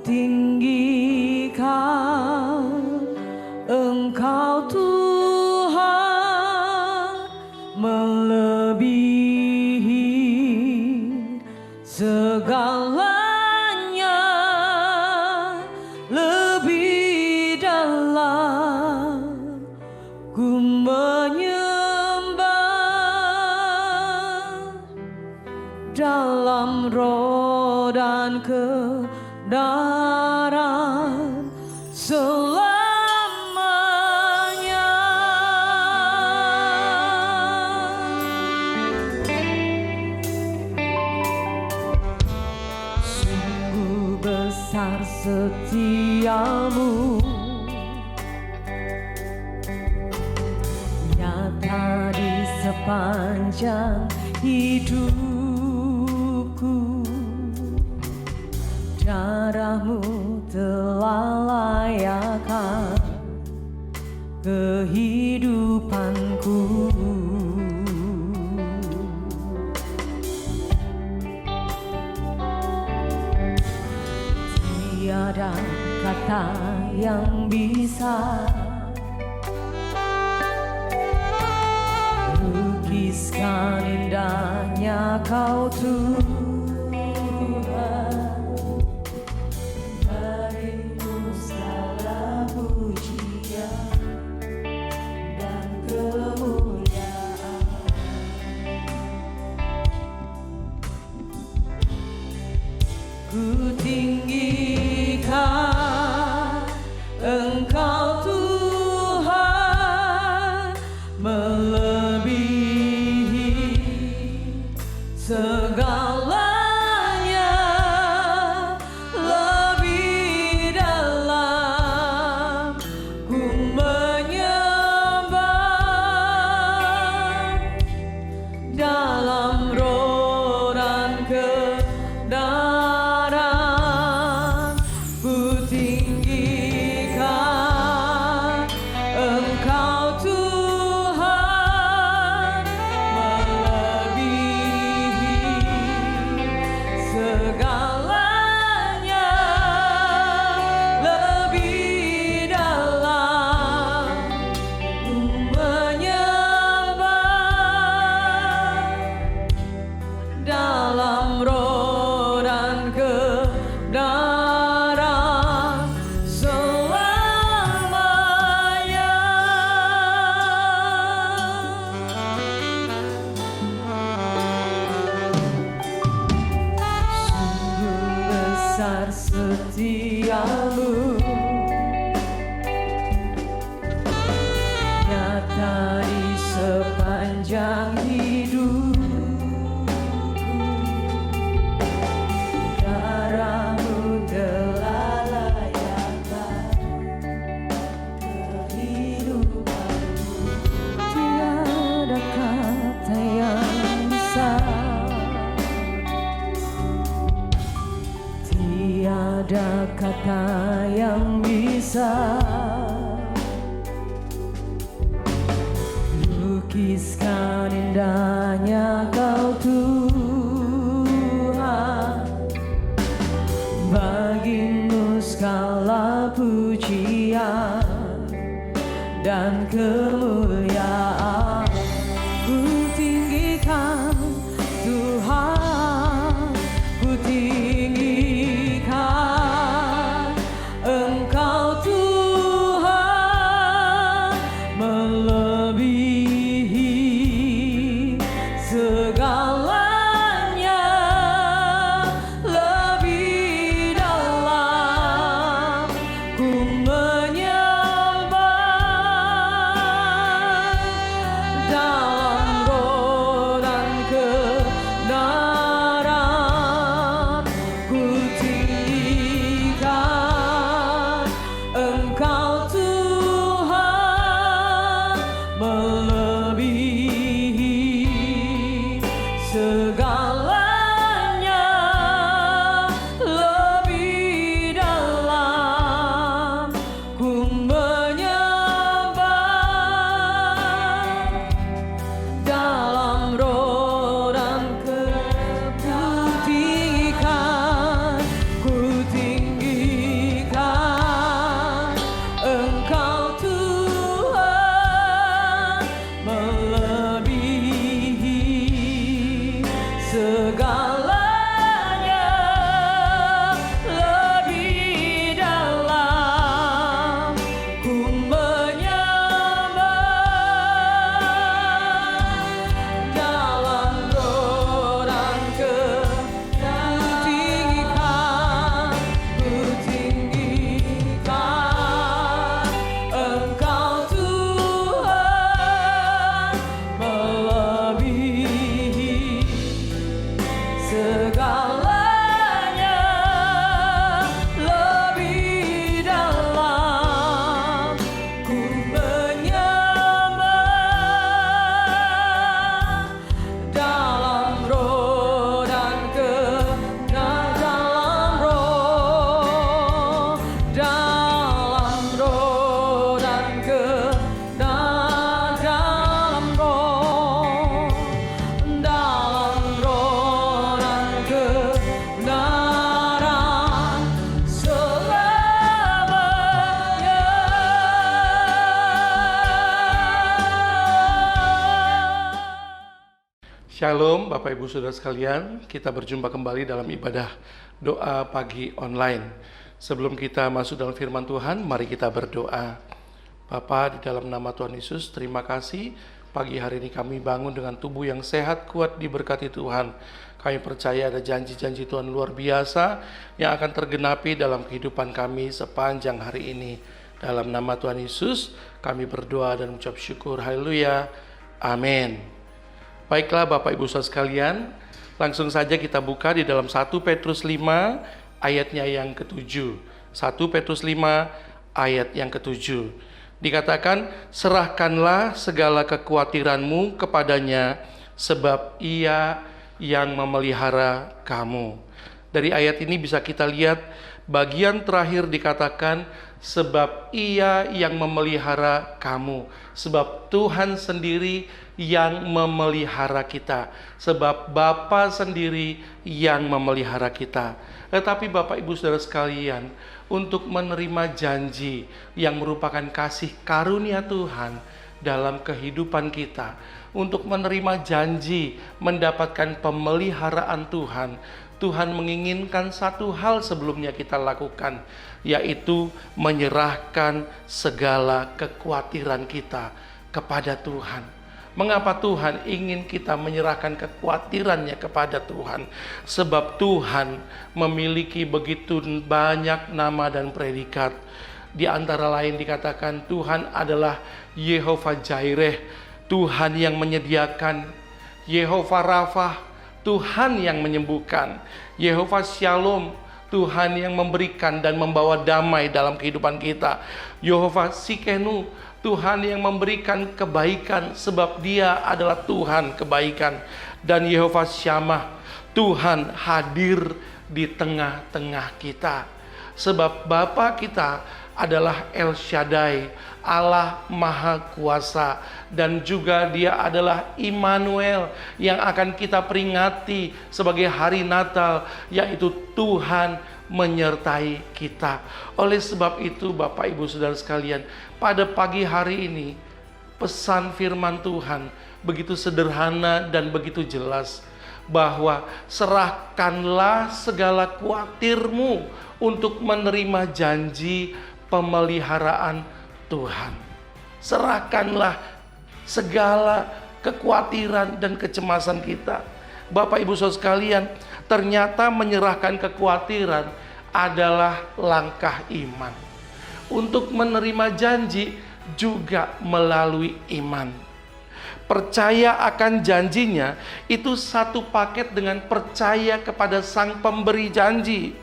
tinggikan Engkau Tuhan melebihi segalanya, lebih dalam ku menyembah dalam roh dan kebenaran selamanya. Sungguh besar setiamu, nyata di sepanjang hidupku. Darahmu telah layakkan kehidupanku. Tiada kata yang bisa lukiskan indahnya Kau Tuhan. Berimu segala pujian dan kemuliaan. Ku tinggikan Engkau Tuhan melebihi segalanya, lebih dalam ku menyembah dalam roh dan kebenaran. Ku tinggikan Engkau Tuhan melebihi segalanya, lebih dalam ku menyembah dalam roh dan kebenaran selamanya. Sungguh besar setiamu, nyata di sepanjang hidupku. Darahmu telah layakkan kehidupanku. Tiada kata yang bisa, tiada kata yang bisa lukiskan indahnya Kau Tuhan. Bagimu segala pujian dan kemuliaan. Ku tinggikan Tuhan, ku tinggikan Engkau Tuhan melebihi segalanya, lebih dalam ku menyembah Shalom Bapak Ibu Saudara sekalian, kita berjumpa kembali dalam ibadah doa pagi online. Sebelum kita masuk dalam firman Tuhan, mari kita berdoa. Bapa, di dalam nama Tuhan Yesus, terima kasih pagi hari ini kami bangun dengan tubuh yang sehat, kuat, diberkati Tuhan. Kami percaya ada janji-janji Tuhan luar biasa yang akan tergenapi dalam kehidupan kami sepanjang hari ini. Dalam nama Tuhan Yesus, kami berdoa dan mengucap syukur. Haleluya. Amin. Baiklah Bapak Ibu Saudara sekalian, langsung saja kita buka di dalam 1 Petrus 5 ayatnya yang ke-7. 1 Petrus 5 ayat yang ke-7. Dikatakan, serahkanlah segala kekhawatiranmu kepadanya, sebab Ia yang memelihara kamu. Dari ayat ini bisa kita lihat bagian terakhir dikatakan, sebab Ia yang memelihara kamu. Sebab Tuhan sendiri yang memelihara kita. Sebab Bapa sendiri yang memelihara kita. Tetapi Bapak Ibu Saudara sekalian, untuk menerima janji yang merupakan kasih karunia Tuhan dalam kehidupan kita, untuk menerima janji mendapatkan pemeliharaan Tuhan, Tuhan menginginkan satu hal sebelumnya kita lakukan, yaitu menyerahkan segala kekhawatiran kita kepada Tuhan. Mengapa Tuhan ingin kita menyerahkan kekhawatirannya kepada Tuhan? Sebab Tuhan memiliki begitu banyak nama dan predikat. Di antara lain dikatakan Tuhan adalah Yehova Jireh, Tuhan yang menyediakan, Yehova Rafah, Tuhan yang menyembuhkan, Yehova Shalom, Tuhan yang memberikan dan membawa damai dalam kehidupan kita, Yehova Sikenu, Tuhan yang memberikan kebaikan sebab Dia adalah Tuhan kebaikan, dan Yehova Syamah, Tuhan hadir di tengah-tengah kita. Sebab Bapa kita adalah El Shaddai, Allah Maha Kuasa, dan juga Dia adalah Immanuel yang akan kita peringati sebagai hari Natal, yaitu Tuhan menyertai kita. Oleh sebab itu Bapak Ibu Saudara sekalian, pada pagi hari ini pesan firman Tuhan begitu sederhana dan begitu jelas, bahwa serahkanlah segala khawatirmu untuk menerima janji pemeliharaan Tuhan. Serahkanlah segala kekhawatiran dan kecemasan kita. Bapak Ibu Saudara sekalian, ternyata menyerahkan kekhawatiran adalah langkah iman. Untuk menerima janji juga melalui iman. Percaya akan janjinya itu satu paket dengan percaya kepada Sang Pemberi janji.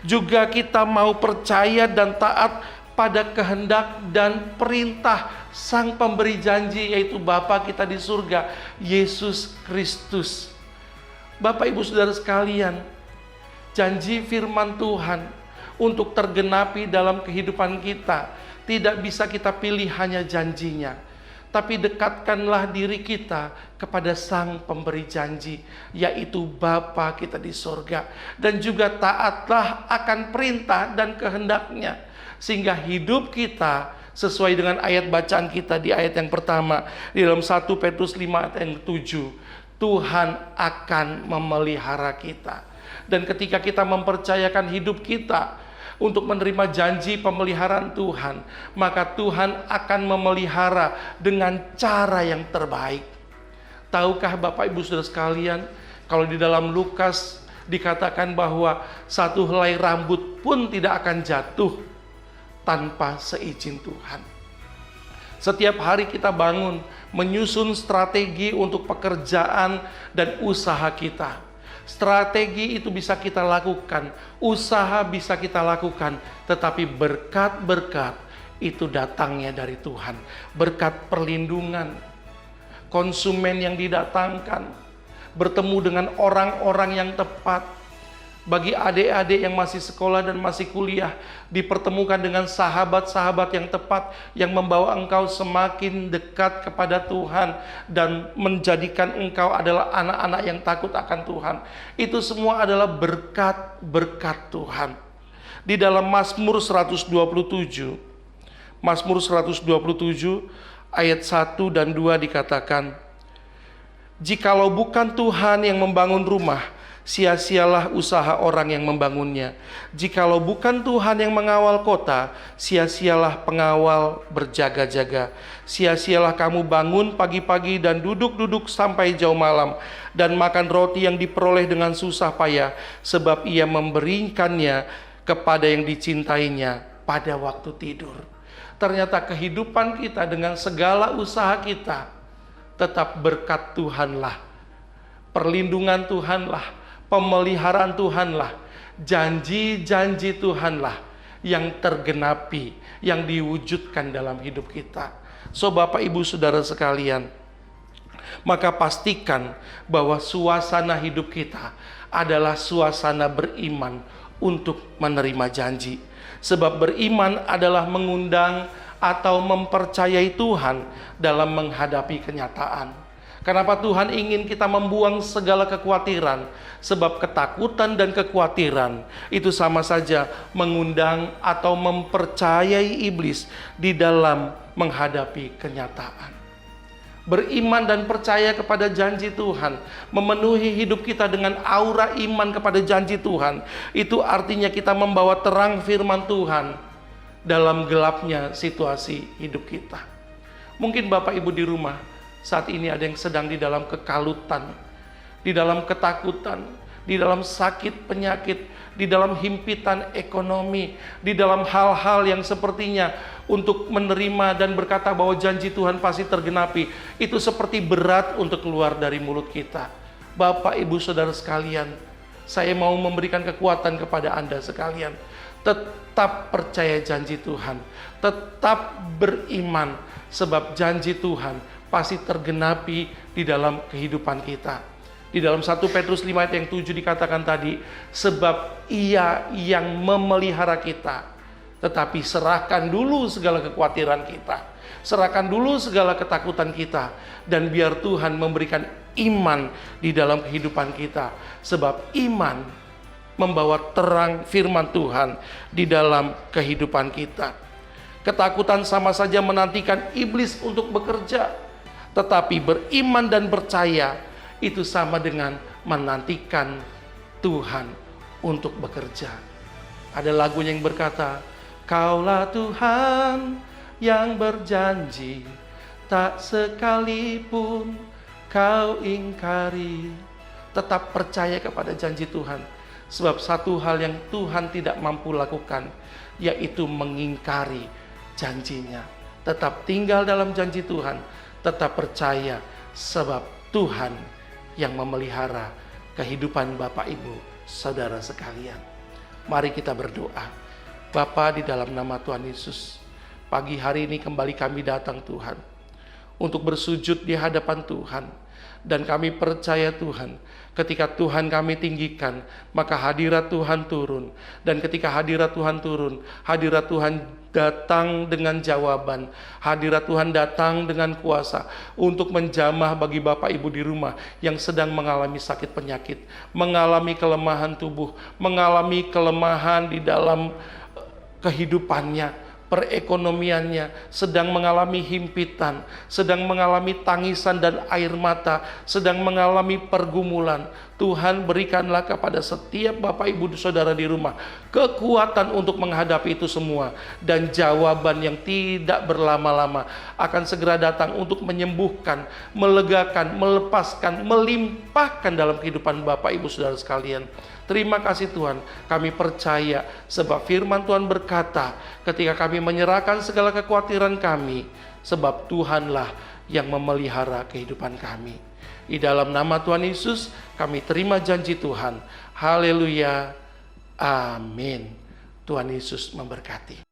Juga kita mau percaya dan taat pada kehendak dan perintah Sang Pemberi janji, yaitu Bapa kita di surga, Yesus Kristus. Bapak Ibu Saudara sekalian, janji firman Tuhan untuk tergenapi dalam kehidupan kita, tidak bisa kita pilih hanya janjinya, tapi dekatkanlah diri kita kepada Sang Pemberi janji, yaitu Bapa kita di surga, dan juga taatlah akan perintah dan kehendaknya, sehingga hidup kita sesuai dengan ayat bacaan kita di ayat yang pertama di dalam 1 Petrus 5 ayat yang 7. Tuhan akan memelihara kita. Dan ketika kita mempercayakan hidup kita untuk menerima janji pemeliharaan Tuhan, maka Tuhan akan memelihara dengan cara yang terbaik. Tahukah Bapak Ibu Saudara sekalian, kalau di dalam Lukas dikatakan bahwa satu helai rambut pun tidak akan jatuh tanpa seizin Tuhan. Setiap hari kita bangun, menyusun strategi untuk pekerjaan dan usaha kita. Strategi itu bisa kita lakukan, usaha bisa kita lakukan, tetapi berkat-berkat itu datangnya dari Tuhan. Berkat perlindungan, konsumen yang didatangkan, bertemu dengan orang-orang yang tepat. Bagi adik-adik yang masih sekolah dan masih kuliah, dipertemukan dengan sahabat-sahabat yang tepat, yang membawa engkau semakin dekat kepada Tuhan dan menjadikan engkau adalah anak-anak yang takut akan Tuhan. Itu semua adalah berkat-berkat Tuhan. Di dalam Mazmur 127, Mazmur 127 ayat 1 dan 2 dikatakan, Jikalau bukan Tuhan yang membangun rumah, sia-sialah usaha orang yang membangunnya. Jikalau bukan Tuhan yang mengawal kota, sia-sialah pengawal berjaga-jaga. Sia-sialah kamu bangun pagi-pagi dan duduk-duduk sampai jauh malam, dan makan roti yang diperoleh dengan susah payah, sebab ia memberikannya kepada yang dicintainya pada waktu tidur. Ternyata kehidupan kita dengan segala usaha kita tetap berkat Tuhanlah, perlindungan Tuhanlah, pemeliharaan Tuhanlah, janji-janji Tuhanlah yang tergenapi, yang diwujudkan dalam hidup kita. So Bapak Ibu Saudara sekalian, maka pastikan bahwa suasana hidup kita adalah suasana beriman untuk menerima janji. Sebab beriman adalah mengundang atau mempercayai Tuhan dalam menghadapi kenyataan. Kenapa Tuhan ingin kita membuang segala kekhawatiran? Sebab ketakutan dan kekhawatiran itu sama saja mengundang atau mempercayai iblis di dalam menghadapi kenyataan. Beriman dan percaya kepada janji Tuhan, memenuhi hidup kita dengan aura iman kepada janji Tuhan, itu artinya kita membawa terang firman Tuhan dalam gelapnya situasi hidup kita. Mungkin Bapak Ibu di rumah saat ini ada yang sedang di dalam kekalutan, di dalam ketakutan, di dalam sakit penyakit, di dalam himpitan ekonomi, di dalam hal-hal yang sepertinya untuk menerima dan berkata bahwa janji Tuhan pasti tergenapi, itu seperti berat untuk keluar dari mulut kita. Bapak, Ibu, Saudara sekalian, saya mau memberikan kekuatan kepada Anda sekalian. Tetap percaya janji Tuhan, tetap beriman, sebab janji Tuhan pasti tergenapi di dalam kehidupan kita. Di dalam 1 Petrus 5 ayat yang 7 dikatakan tadi, sebab Ia yang memelihara kita. Tetapi serahkan dulu segala kekhawatiran kita, serahkan dulu segala ketakutan kita, dan biar Tuhan memberikan iman di dalam kehidupan kita. Sebab iman membawa terang firman Tuhan di dalam kehidupan kita. Ketakutan sama saja menantikan iblis untuk bekerja, tetapi beriman dan percaya itu sama dengan menantikan Tuhan untuk bekerja. Ada lagu yang berkata, Kaulah Tuhan yang berjanji, tak sekalipun kau ingkari. Tetap percaya kepada janji Tuhan. Sebab satu hal yang Tuhan tidak mampu lakukan, yaitu mengingkari janjinya. Tetap tinggal dalam janji Tuhan, tetap percaya, sebab Tuhan yang memelihara kehidupan Bapak, Ibu, Saudara sekalian. Mari kita berdoa. Bapa, di dalam nama Tuhan Yesus, pagi hari ini kembali kami datang Tuhan, untuk bersujud di hadapan Tuhan. Dan kami percaya Tuhan, ketika Tuhan kami tinggikan, maka hadirat Tuhan turun. Dan ketika hadirat Tuhan turun, hadirat Tuhan datang dengan jawaban. Hadirat Tuhan datang dengan kuasa untuk menjamah bagi Bapak Ibu di rumah yang sedang mengalami sakit penyakit, mengalami kelemahan tubuh, mengalami kelemahan di dalam kehidupannya, perekonomiannya, sedang mengalami himpitan, sedang mengalami tangisan dan air mata, sedang mengalami pergumulan. Tuhan, berikanlah kepada setiap Bapak Ibu Saudara di rumah kekuatan untuk menghadapi itu semua, dan jawaban yang tidak berlama-lama akan segera datang untuk menyembuhkan, melegakan, melepaskan, melimpahkan dalam kehidupan Bapak Ibu Saudara sekalian. Terima kasih Tuhan, kami percaya sebab firman Tuhan berkata, ketika kami menyerahkan segala kekhawatiran kami, sebab Tuhanlah yang memelihara kehidupan kami. Di dalam nama Tuhan Yesus, kami terima janji Tuhan. Haleluya. Amin. Tuhan Yesus memberkati.